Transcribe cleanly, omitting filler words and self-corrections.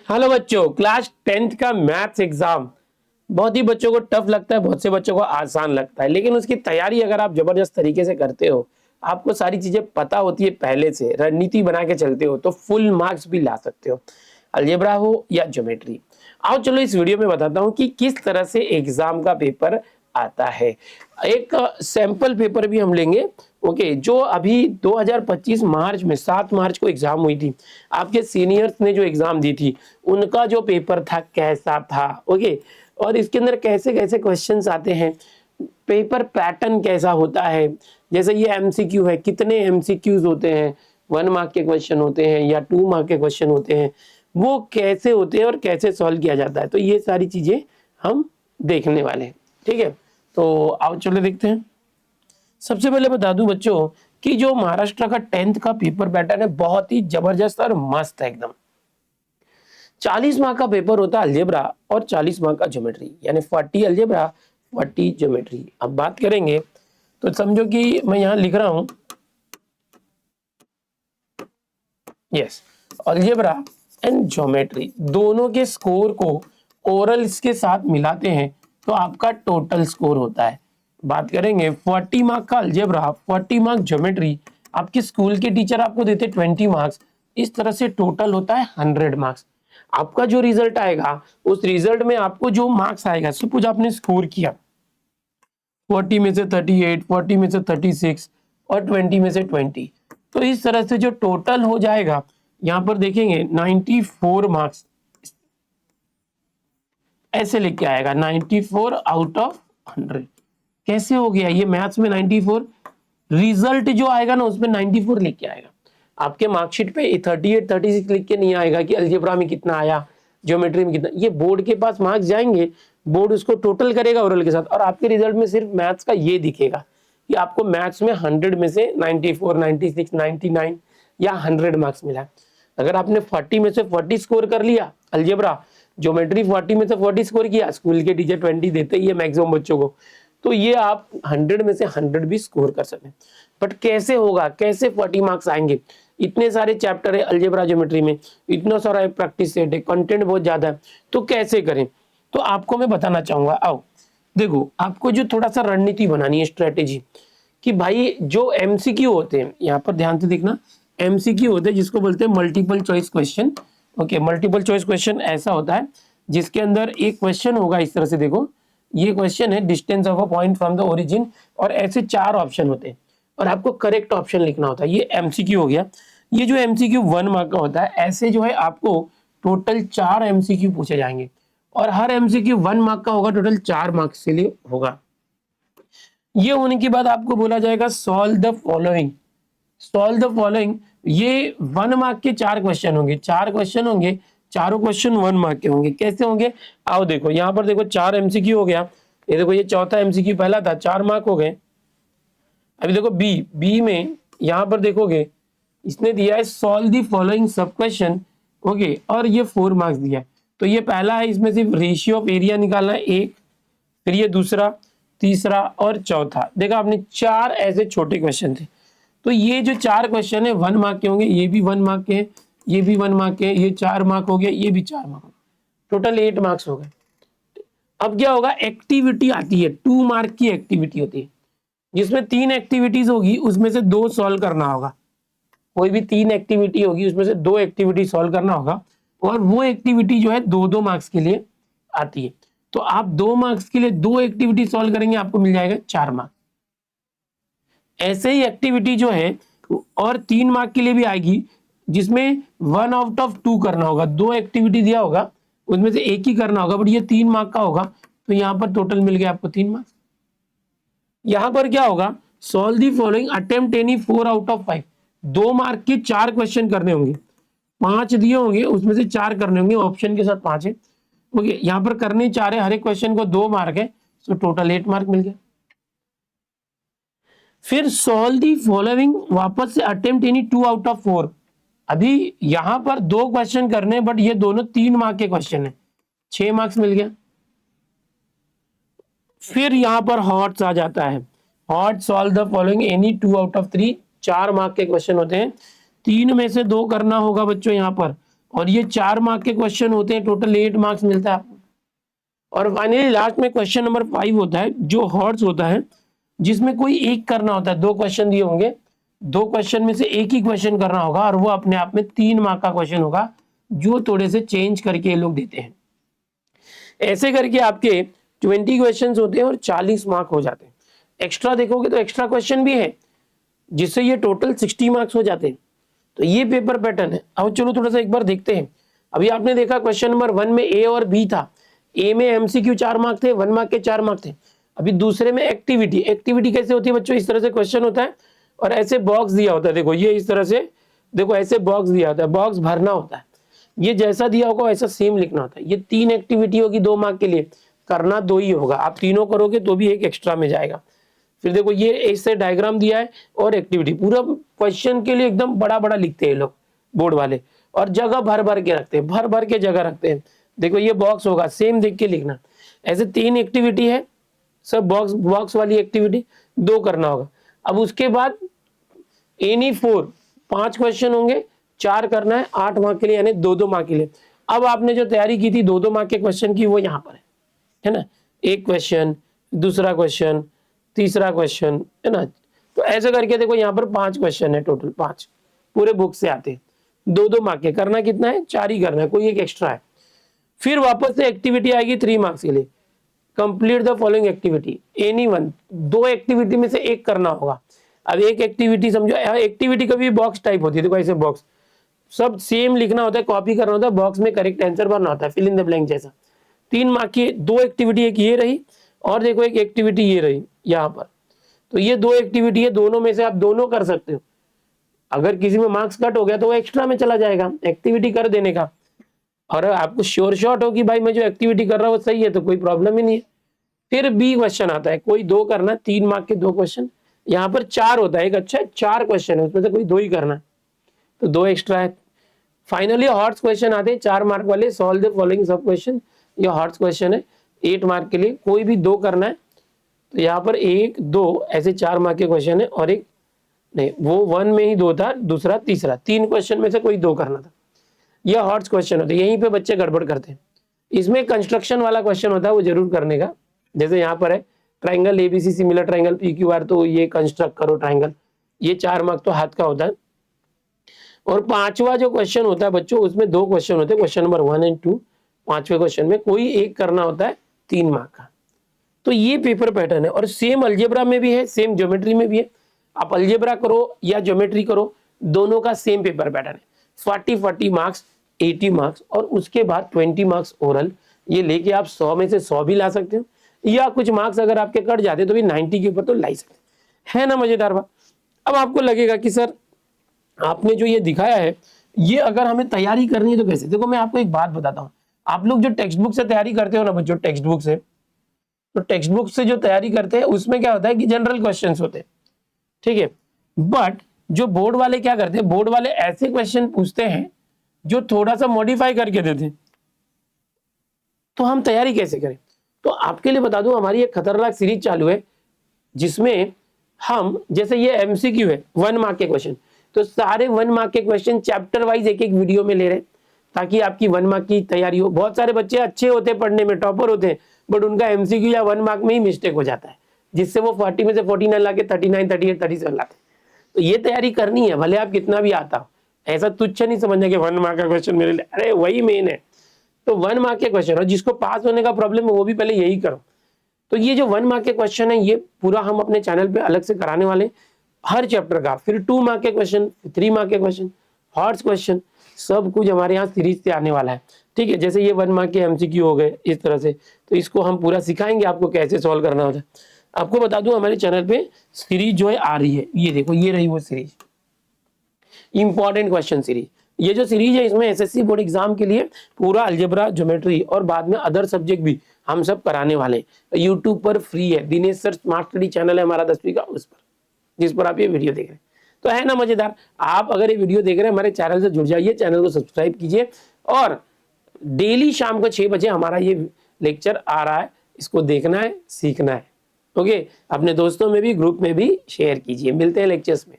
Hello बच्चों, class 10th का maths exam बहुत ही बच्चों को टफ लगता है, बहुत से बच्चों को आसान लगता है। लेकिन उसकी तैयारी अगर आप जबरदस्त तरीके से करते हो, आपको सारी चीजें पता होती है, पहले से रणनीति बना के चलते हो, तो फुल मार्क्स भी ला सकते हो, अलजेब्रा हो या ज्योमेट्री। आओ चलो इस वीडियो में बताता हूँ कि किस तरह से एग्जाम का पेपर आता है। एक सैंपल पेपर भी हम लेंगे। ओके, जो अभी 2025 मार्च में 7 मार्च को एग्जाम हुई थी, आपके सीनियर्स ने जो एग्जाम दी थी उनका जो पेपर था कैसा था। ओके, और इसके अंदर कैसे कैसे क्वेश्चंस आते हैं, पेपर पैटर्न कैसा होता है। जैसे ये एमसीक्यू है, कितने एमसीक्यूज होते हैं, 1 मार्क के क्वेश्चन होते हैं या 2 मार्क के क्वेश्चन होते हैं, वो कैसे होते हैं और कैसे सॉल्व किया जाता है। तो ये सारी चीजें हम देखने वाले हैं। ठीक है, तो आओ चलो देखते हैं। सबसे पहले बता दूं बच्चों कि जो महाराष्ट्र का 10th का पेपर पैटर्न है बहुत ही जबरदस्त और मस्त है एकदम। 40 मार्क का पेपर होता है अलजेब्रा और 40 मार्क का ज्योमेट्री, यानी 40 अलजेब्रा 40 ज्योमेट्री। अब बात करेंगे तो समझो कि मैं यहां लिख रहा हूं, यस, अलजेब्रा एंड ज्योमेट्री दोनों के स्कोर को ओरल्स के साथ मिलाते हैं तो आपका टोटल स्कोर होता है। बात करेंगे 40 मार्क का अलजेब्रा, 40 मार्क ज्योमेट्री, आपके स्कूल के टीचर आपको देते 20 मार्क्स, इस तरह से टोटल होता है 100 मार्क्स। आपका जो रिजल्ट आएगा उस रिजल्ट में आपको जो मार्क्स आएगा, सपोज आपने स्कोर किया 40 में से 38, 40 में से 36 और 20 में से 20, तो इस तरह से जो टोटल हो जाएगा यहां पर देखेंगे 94 मार्क्स ऐसे लेके आएगा, 94 आउट ऑफ 100। कैसे हो गया ये मैथ्स में 94? रिजल्ट जो आएगा ना उसमें 94 लेके आएगा। आपके मार्कशीट पे 38 36 लिख के नहीं आएगा कि अलजेब्रा में कितना आया, ज्योमेट्री में कितना। ये बोर्ड के पास मार्क्स जाएंगे, बोर्ड उसको टोटल करेगा ओरल के साथ, और आपके रिजल्ट में सिर्फ मैथ्स का ये दिखेगा कि आपको मैथ्स में 100 में से 94, 96, 99 या 100 मार्क्स मिला। अगर आपने 40 में से 40 स्कोर कर लिया अलजेब्रा, ज्योमेट्री 40 में से 40 स्कोर किया, स्कूल के टीचर 20 देते ही है मैक्सिमम बच्चों को, तो ये आप 100 में से 100 भी स्कोर कर सकते हैं। बट कैसे होगा, कैसे 40 मार्क्स आएंगे? इतने सारे चैप्टर है अलजेब्रा ज्योमेट्री में, इतना सारा प्रैक्टिस सेट है, कंटेंट बहुत ज्यादा है, तो कैसे करें? तो आपको मैं बताना चाहूंगा। आओ देखो, आपको जो थोड़ा सा रणनीति बनानी है, स्ट्रेटेजी, कि भाई जो एमसीक्यू होते हैं, यहाँ पर ध्यान से देखना, एमसीक्यू होते हैं जिसको बोलते हैं multiple choice question. Okay, multiple choice question ऐसा होता है जिसके अंदर एक क्वेश्चन होगा इस तरह से, देखो ये क्वेश्चन है distance of a point from the origin, और ऐसे 4 ऑप्शन होते हैं और आपको करेक्ट ऑप्शन लिखना होता है। ये एमसीक्यू हो गया। ये जो एमसीक्यू 1 मार्क का होता है, ऐसे जो है आपको टोटल 4 एमसीक्यू पूछे जाएंगे और हर एमसीक्यू 1 मार्क का होगा, टोटल 4 मार्क्स के लिए होगा। ये होने के बाद आपको बोला जाएगा solve the following. Solve the following, ये 1 मार्क के 4 क्वेश्चन होंगे, 4 क्वेश्चन होंगे, चारों क्वेश्चन 1 मार्क के होंगे। कैसे होंगे? आओ देखो, यहाँ पर देखो 4 एमसीक्यू हो गया, ये देखो ये चौथा एमसीक्यू, पहला था 4 मार्क हो गए। अभी देखो बी में यहाँ पर देखोगे इसने दिया है सॉल्व द फॉलोइंग सब क्वेश्चन। ओके, और ये 4 मार्क्स दिया है। तो ये पहला है, इसमें सिर्फ रेशियो ऑफ एरिया निकालना है 1, फिर ये दूसरा, तीसरा और चौथा। देखा आपने 4 ऐसे छोटे क्वेश्चन थे। तो ये जो 4 क्वेश्चन है 1 मार्क के होंगे, ये भी 1 मार्क के हैं, ये भी 1 मार्क के, ये 4 मार्क हो गया, ये भी 4 मार्क, टोटल 8 मार्क्स हो गए। अब क्या होगा, एक्टिविटी आती है, 2 मार्क की एक्टिविटी होती है जिसमें 3 एक्टिविटीज होगी, उसमें से 2 सॉल्व करना होगा। कोई भी 3 एक्टिविटी होगी उसमें से 2 एक्टिविटी सॉल्व करना होगा, और वो एक्टिविटी जो है 2-2 मार्क्स के लिए आती है। तो आप 2 मार्क्स के लिए 2 एक्टिविटी सॉल्व करेंगे, आपको मिल जाएगा 4 मार्क्स। ऐसे ही एक्टिविटी जो है और 3 मार्क के लिए भी आएगी, जिसमें 1 आउट ऑफ 2 करना होगा। 2 एक्टिविटी दिया होगा, उसमें से एक ही करना होगा, बट ये 3 मार्क का होगा, तो यहाँ पर टोटल मिल गया आपको 3 मार्क्स। यहाँ पर क्या होगा, solve the following, attempt any 4 out of 5। 2 mark के 4 क्वेश्चन करने होंगे, 5 दिए होंगे, उसमें से 4 करने होंगे, ऑप्शन के साथ 5 है। ओके, यहाँ पर करने 4 है, हर एक क्वेश्चन को 2 मार्क है, तो टोटल 8 मार्क मिल गया। फिर सॉल्व दी फॉलोइंग, वापस से अटेम्प्ट एनी 2 आउट ऑफ 4। अभी यहां पर 2 क्वेश्चन करने, बट ये दोनों 3 मार्क के क्वेश्चन है, 6 मार्क्स मिल गया। फिर यहां पर हॉट्स आ जाता है, hot solve the following any 2 out of 3, 4 mark के क्वेश्चन होते हैं, 3 में से 2 करना होगा बच्चों यहाँ पर, और ये 4 मार्क के क्वेश्चन होते हैं, टोटल 8 मार्क्स मिलता है आपको। और फाइनली लास्ट में क्वेश्चन नंबर 5 होता है जो हॉर्स होता है, जिसमें कोई एक करना होता है। 2 क्वेश्चन दिए होंगे, 2 क्वेश्चन में से एक ही क्वेश्चन करना होगा और वो अपने आप में 3 मार्क का क्वेश्चन होगा, जो थोड़े से चेंज करके ये लोग देते हैं। ऐसे करके आपके 20 क्वेश्चन होते हैं और 40 मार्क हो जाते हैं। एक्स्ट्रा देखोगे तो एक्स्ट्रा क्वेश्चन भी है, जिससे ये टोटल 60 मार्क्स हो जाते हैं। तो ये पेपर पैटर्न है। अब चलो थोड़ा सा एक बार देखते हैं। अभी आपने देखा क्वेश्चन नंबर 1 में ए और बी था। ए में एमसीक्यू 4 मार्क थे, 1 मार्क के 4 मार्क थे। अभी दूसरे में एक्टिविटी। एक्टिविटी कैसे होती है बच्चों? इस तरह से क्वेश्चन होता है और ऐसे बॉक्स दिया होता है। देखो ये इस तरह से, देखो ऐसे बॉक्स दिया होता है, बॉक्स भरना होता है। ये जैसा दिया होगा वैसा सेम लिखना होता है। ये 3 एक्टिविटी होगी 2 मार्क के लिए, करना 2 ही होगा। आप तीनों करोगे तो भी एक एक्स्ट्रा में जाएगा। फिर देखो ये ऐसे डायग्राम दिया है और एक्टिविटी, पूरा क्वेश्चन के लिए एकदम बड़ा बड़ा लिखते हैं लोग बोर्ड वाले, और जगह भर भर के रखते हैं, भर भर के जगह रखते हैं। देखो ये बॉक्स होगा, सेम देख के लिखना। ऐसे 3 एक्टिविटी है, सब बॉक्स बॉक्स वाली एक्टिविटी 2 करना होगा। अब उसके बाद एनी 4 5 क्वेश्चन होंगे, 4 करना है 8 मार्क के लिए, यानी 2-2 मार्क के लिए। अब आपने जो तैयारी की थी 2-2 मार्क के क्वेश्चन की, वो यहाँ पर है ना। एक क्वेश्चन, दूसरा क्वेश्चन, तीसरा क्वेश्चन, है ना। तो ऐसे करके देखो यहाँ पर 5 क्वेश्चन है, टोटल 5 पूरे बुक से आते हैं। 2-2 मार्क के, करना कितना है? 4 ही करना है, कोई एक एक्स्ट्रा है। फिर वापस से एक्टिविटी आएगी 3 मार्क्स के लिए। Complete the following activity, any one. 2 activity में से एक करना होगा। अब एक एक्टिविटी समझो, एक्टिविटी कभी बॉक्स टाइप होती है, देखो ऐसे बॉक्स, सब सेम लिखना होता है, कॉपी करना होता है, बॉक्स में करेक्ट आंसर भरना होता है, फिल इन द ब्लैंक जैसा। 3 मार्क की 2 एक्टिविटी, एक ये रही और देखो एक एक्टिविटी ये रही यहाँ पर। तो ये 2 एक्टिविटी है, दोनों में से आप दोनों कर सकते हो। अगर किसी में मार्क्स कट हो गया तो वो एक्स्ट्रा में चला जाएगा, एक्टिविटी कर देने का। और आपको श्योर शॉट हो कि भाई मैं जो एक्टिविटी कर रहा हूँ वो सही है, तो कोई प्रॉब्लम ही नहीं है। फिर बी क्वेश्चन आता है, कोई 2 करना, 3 मार्क के 2 क्वेश्चन। यहाँ पर 4 होता है, एक अच्छा है 4 क्वेश्चन है, उसमें से कोई 2 ही करना है, तो 2 एक्स्ट्रा है। फाइनली हॉट्स क्वेश्चन आते हैं 4 मार्क वाले, सॉल्व द फॉलोइंग सब क्वेश्चन। ये हॉट्स क्वेश्चन है 8 मार्क के लिए, कोई भी 2 करना है। तो यहाँ पर 1 2 ऐसे 4 मार्क के क्वेश्चन है, और एक नहीं, वो 1 में ही 2 था, दूसरा तीसरा, 3 क्वेश्चन में से कोई 2 करना था। यह हॉट्स क्वेश्चन होते हैं, यहीं पे बच्चे गड़बड़ करते हैं। इसमें कंस्ट्रक्शन वाला क्वेश्चन होता है, वो जरूर करने का। जैसे यहाँ पर है triangle ABC similar triangle PQR, तो ये कंस्ट्रक्ट करो ट्राइंगल, ये 4 मार्क तो हाथ का होता है। और 5वां जो क्वेश्चन होता है बच्चों, उसमें 2 क्वेश्चन होते हैं, क्वेश्चन नंबर 1 और 2। 5वें क्वेश्चन में कोई एक करना होता है 3 मार्क का। तो ये पेपर पैटर्न है, और सेम अलजेब्रा में भी है, सेम ज्योमेट्री में भी है। आप अलजेब्रा करो या ज्योमेट्री करो, दोनों का सेम पेपर पैटर्न है। 40 मार्क्स, 80 मार्क्स, और उसके बाद 20 मार्क्स ओरल। ये लेके आप 100 में से 100 भी ला सकते हो, या कुछ मार्क्स अगर आपके कट जाते तो भी 90 के ऊपर तो ला ही सकते है ना। मजेदार बात। अब आपको लगेगा कि सर आपने जो ये दिखाया है, ये अगर हमें तैयारी करनी है तो कैसे? देखो मैं आपको एक बात बताता हूँ। आप लोग जो टेक्स्ट बुक से तैयारी करते हो ना बच्चों, टेक्स्ट बुक से, तो टेक्स्ट बुक से जो तैयारी करते हैं उसमें क्या होता है कि जनरल क्वेश्चंस होते हैं, ठीक है। बट जो बोर्ड वाले क्या करते हैं, बोर्ड वाले ऐसे क्वेश्चन पूछते हैं जो थोड़ा सा मॉडिफाई करके देते हैं। तो हम तैयारी कैसे करें? तो आपके लिए बता दूं, हमारी एक खतरनाक सीरीज चालू है, जिसमें हम, जैसे ये एमसीक्यू है 1 मार्क के क्वेश्चन, तो सारे 1 मार्क के क्वेश्चन चैप्टर वाइज एक एक वीडियो में ले रहे हैं, ताकि आपकी 1 मार्क की तैयारी हो। बहुत सारे बच्चे अच्छे होते हैं पढ़ने में, टॉपर होते हैं, बट उनका एमसीक्यू या 1 मार्क में ही मिस्टेक हो जाता है, जिससे वो 40 में से 49 लाके 39, 38, 37 लाते हैं। तो ये तैयारी करनी है, भले आप कितना भी आता हो। ऐसा तुच्छ नहीं समझना कि 1 मार्क का क्वेश्चन मेरे लिए, अरे वही मेन है। तो 1 मार्क के क्वेश्चन, और जिसको पास होने का प्रॉब्लम है वो भी पहले यही करो। तो ये जो 1 मार्क के क्वेश्चन है, ये पूरा हम अपने चैनल पे अलग से कराने वाले हर चैप्टर का। फिर 2 मार्क के क्वेश्चन, 3 मार्क के क्वेश्चन, हॉट्स क्वेश्चन, सब कुछ हमारे यहाँ सीरीज से आने वाला है, ठीक है। जैसे ये 1 मार्क के एमसीक्यू हो गए इस तरह से, तो इसको हम पूरा सिखाएंगे आपको कैसे सॉल्व करना होता है। आपको बता दूं हमारे चैनल पे सीरीज जो है आ रही है, ये देखो ये रही वो सीरीज, इंपॉर्टेंट क्वेश्चन सीरीज। ये जो सीरीज है इसमें एसएससी बोर्ड एग्जाम के लिए पूरा अलजेब्रा, ज्योमेट्री और बाद में अदर सब्जेक्ट भी हम सब कराने वाले हैं। यूट्यूब पर फ्री है, Dinesh sir smart study channel है हमारा 10वीं का, उस पर, जिस पर आप ये वीडियो देख रहे हैं। तो है ना मजेदार। आप अगर ये वीडियो देख रहे हैं हमारे चैनल से जुड़ जाइए, चैनल को सब्सक्राइब कीजिए, और डेली शाम को 6 बजे हमारा ये लेक्चर आ रहा है, इसको देखना है, सीखना है। ओके, अपने दोस्तों में भी, ग्रुप में भी शेयर कीजिए। मिलते हैं लेक्चर्स में।